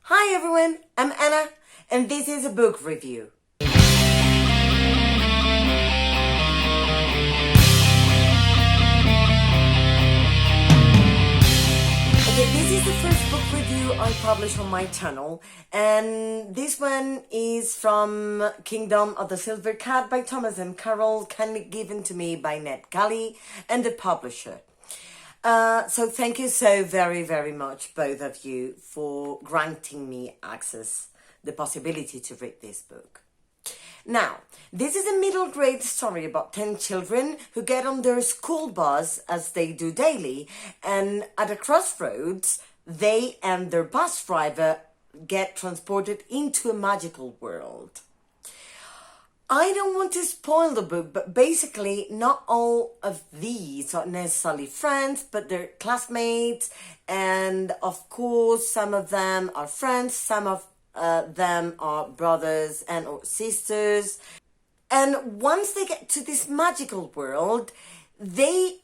Hi everyone, I'm Anna, and this is a book review. Okay, this is the first book review I publish on my channel, and this one is from Kingdom of the Silver Cat by Thomas and Carol, kindly given to me by Ned Kelly and the publisher. So thank you so very much, both of you, for granting me access, the possibility to read this book. Now, this is a middle grade story about 10 children who get on their school bus, as they do daily, and at a crossroads, they and their bus driver get transported into a magical world. I don't want to spoil the book, but basically not all of these are necessarily friends, but they're classmates, and of course some of them are friends, some of them are brothers and or sisters. And once they get to this magical world, they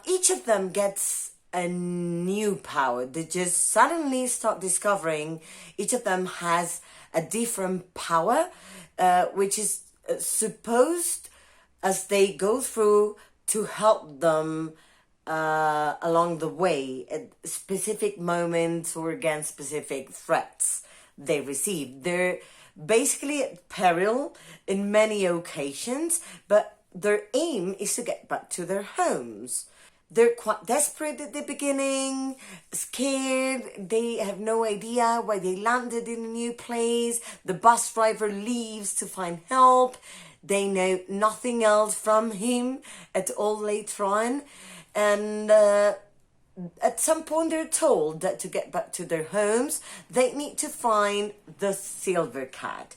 each of them gets a new power. They just suddenly start discovering each of them has a different power, which is supposed, as they go through, to help them along the way at specific moments or against specific threats they receive. They're basically at peril in many occasions, but their aim is to get back to their homes. They're quite desperate at the beginning, scared, they have no idea why they landed in a new place. The bus driver leaves to find help. They know nothing else from him at all later on. And at some point they're told that to get back to their homes, they need to find the Silver Cat.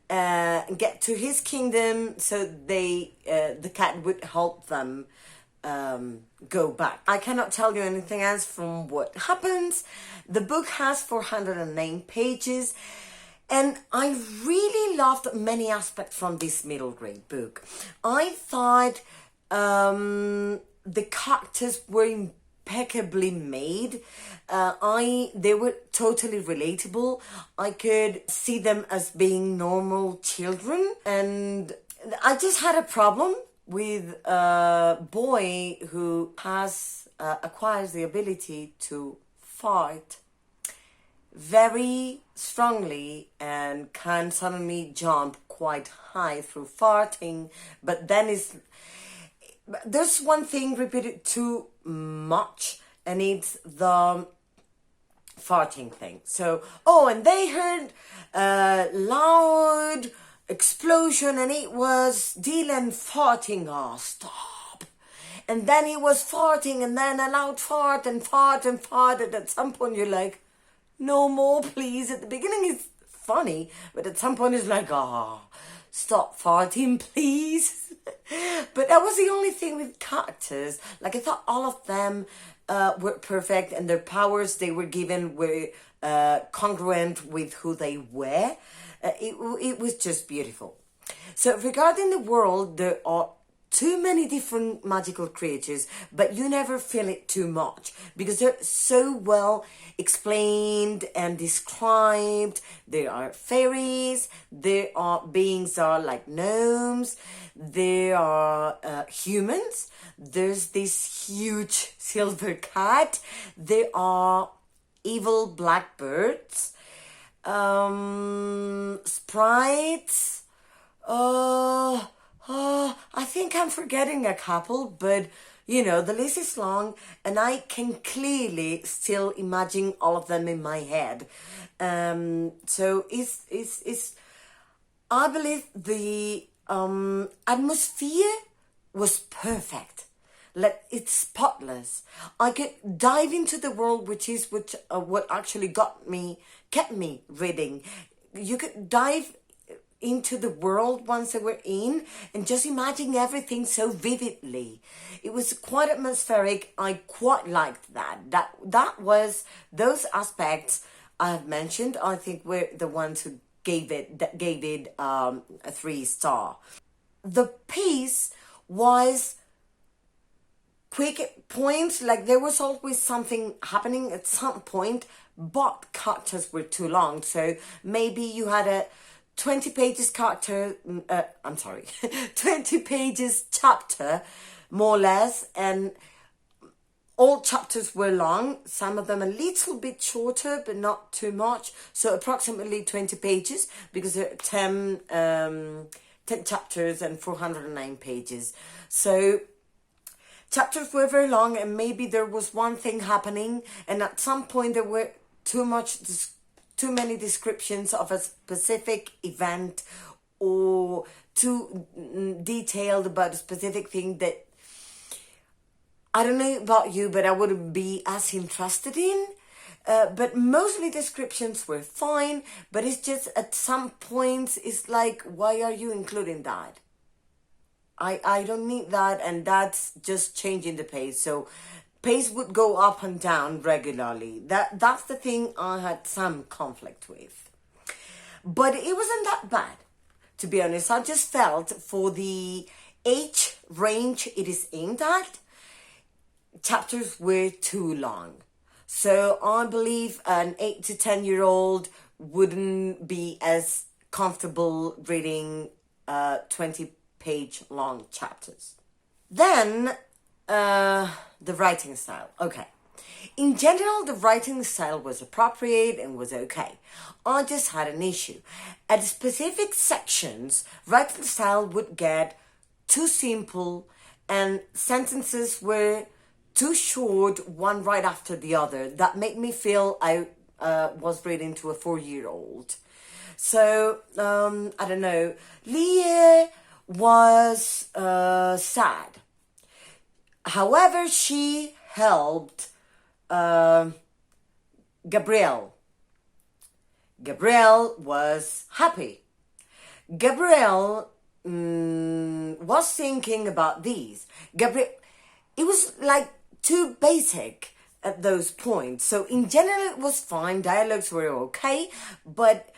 Get to his kingdom so the cat would help them go back. I cannot tell you anything else from what happens. The book has 409 pages, and I really loved many aspects from this middle grade book. I thought the characters were impeccably made. They were totally relatable. I could see them as being normal children, and I just had a problem with a boy who acquires the ability to fart very strongly and can suddenly jump quite high through farting, but then there's one thing repeated too much, and it's the farting thing. So, and they heard loud explosion, and it was Dylan farting. Oh, stop. And then he was farting, and then a loud fart and fart and farted. At some point you're like, no more please. At the beginning it's funny, but at some point it's like, stop farting please. But that was the only thing with characters. Like, I thought all of them were perfect, and their powers they were given were congruent with who they were. It was just beautiful. So regarding the world, there are too many different magical creatures, but you never feel it too much because they're so well explained and described. There are fairies, there are beings that are like gnomes, there are humans, there's this huge silver cat, there are evil blackbirds, sprites. I think I'm forgetting a couple, but the list is long, and I can clearly still imagine all of them in my head. So it's I believe the atmosphere was perfect. Like, it's spotless. I could dive into the world, which what actually kept me reading. You could dive into the world once they were in and just imagine everything so vividly. It was quite atmospheric. I quite liked that. That was those aspects I have mentioned. I think were the ones who gave it a 3-star. The pace was quick points, like there was always something happening at some point, but characters were too long. So maybe you had a 20 pages character, 20 pages chapter, more or less, and all chapters were long, some of them a little bit shorter, but not too much. So approximately 20 pages, because there are 10 chapters and 409 pages. So chapters were very long, and maybe there was one thing happening, and at some point there were too many descriptions of a specific event, or too detailed about a specific thing that I don't know about you, but I wouldn't be as interested in. But mostly descriptions were fine, but it's just at some points it's like, why are you including that? I don't need that, and that's just changing the pace. So pace would go up and down regularly. That's the thing I had some conflict with. But it wasn't that bad, to be honest. I just felt for the age range it is aimed at, chapters were too long. So I believe an 8 to 10-year-old wouldn't be as comfortable reading 20-page long chapters. Then the writing style. Okay. In general, the writing style was appropriate and was okay. I just had an issue. At specific sections, writing style would get too simple, and sentences were too short, one right after the other. That made me feel I was reading to a 4-year-old. So, I don't know. Leah was sad. However, she helped Gabrielle. Gabrielle was happy. Gabrielle was thinking about these. It was like too basic at those points. So in general it was fine. Dialogues were okay. But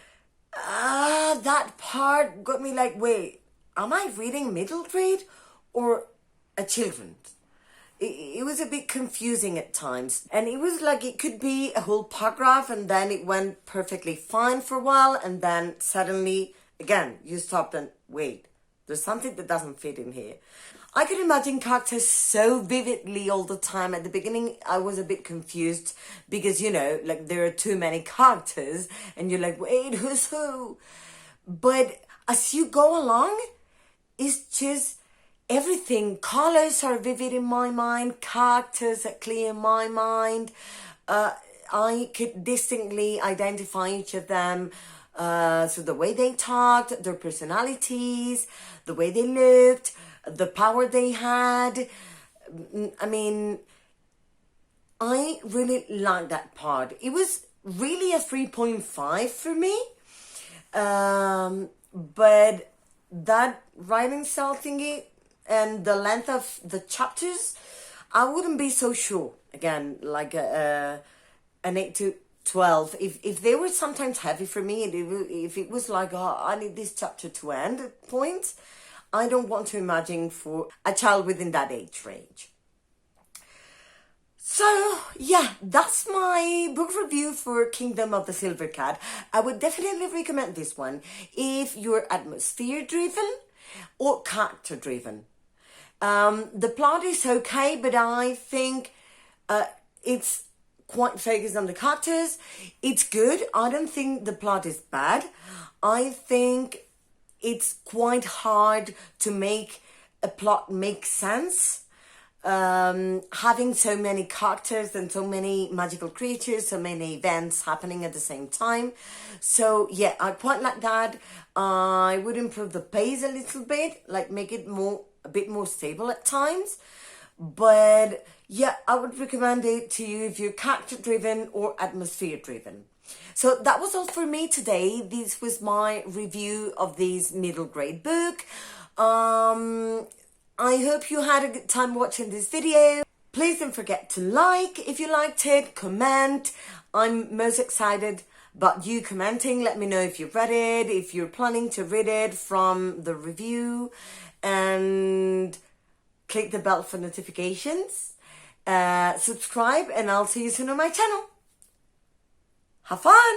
that part got me like, wait, am I reading middle grade or a children's? It was a bit confusing at times. And it was like it could be a whole paragraph, and then it went perfectly fine for a while, and then suddenly, again, you stopped and wait, there's something that doesn't fit in here. I could imagine characters so vividly all the time. At the beginning, I was a bit confused because, like there are too many characters and you're like, wait, who's who? But as you go along, it's just everything. Colors are vivid in my mind. Characters are clear in my mind. I could distinctly identify each of them. So the way they talked, their personalities, the way they looked, the power they had. I mean, I really liked that part. It was really a 3.5 for me. But that writing style thingy and the length of the chapters, I wouldn't be so sure. Again, like an 8 to 12. If they were sometimes heavy for me, if it was like, oh, I need this chapter to end at points, I don't want to imagine for a child within that age range. So, yeah, that's my book review for Kingdom of the Silver Cat. I would definitely recommend this one if you're atmosphere-driven or character-driven. The plot is okay, but I think it's quite focused on the characters. It's good. I don't think the plot is bad. I think it's quite hard to make a plot make sense. Having so many characters and so many magical creatures, so many events happening at the same time. So yeah, I quite like that. I would improve the pace a little bit, like make it a bit more stable at times. But yeah, I would recommend it to you if you're character driven or atmosphere driven. So that was all for me today. This was my review of this middle grade book. I hope you had a good time watching this video. Please don't forget to like if you liked it, comment. I'm most excited about you commenting. Let me know if you've read it, if you're planning to read it from the review. And click the bell for notifications, subscribe, and I'll see you soon on my channel. Have fun!